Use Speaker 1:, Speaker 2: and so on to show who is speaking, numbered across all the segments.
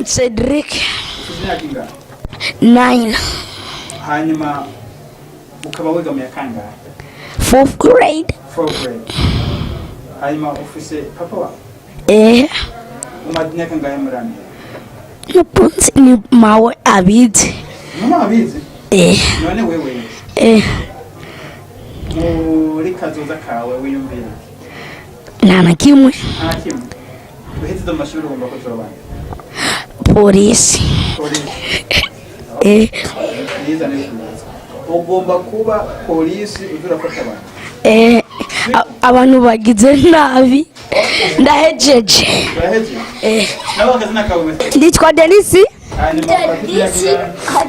Speaker 1: Cedric 9.
Speaker 2: Hanyuma ukaba wiga mu yakanga
Speaker 1: 4th grade.
Speaker 2: Hanyuma ufise papa wa umadine kangahe murani
Speaker 1: Napunzi ni mawe abizi.
Speaker 2: Mama abizi? None wewe? Muri kazoza kawe wiyumvira?
Speaker 1: Nta kimwe.
Speaker 2: Uheze amashuri ugomba kuzobana?
Speaker 1: Polisi.
Speaker 2: Ugomba kuba polisi uzurafata abantu?
Speaker 1: Abantu bagize nabi. Ndahejeje.
Speaker 2: Nawe akazina kawe mese?
Speaker 1: Nditwa Denisi.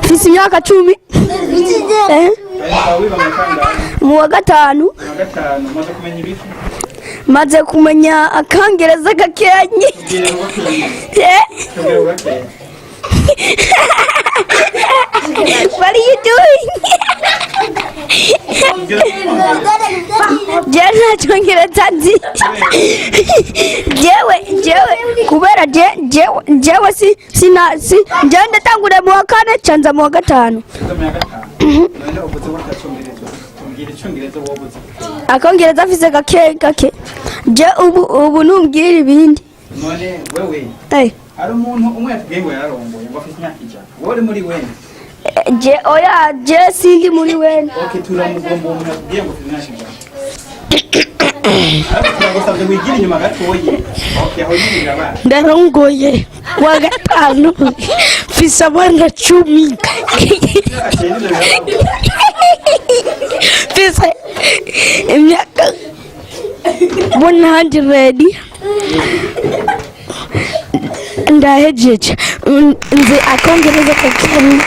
Speaker 1: Mfise imyaka 10. Mu wa gatanu.
Speaker 2: Maze kumenya ibiki?
Speaker 1: Maze kumenya akangereza gakenye. What are you doing? Jana chongereza nzi. Jewe kubera jewe sina njanda tangura mu wa 4 canza mu wa 5. Akongereza afise gake. Je ubu numbwira ibindi.
Speaker 2: None wewe. Hari umuntu umwe yatubwiye ngo yararongoye ngo afite imyaka ijana. Wowe muri wene? Je sindi muri wene. Okay, turamugomba umuntu yatubwiye ngo afite imyaka ijana. Turagusabye wigira inyuma gatoye. Okay, aho yirira abana.
Speaker 1: Ndarongoye wa gatanu. Mfise abana 10. Mfise imyaka 100. Ndahejeje nzi akongereza kakeni.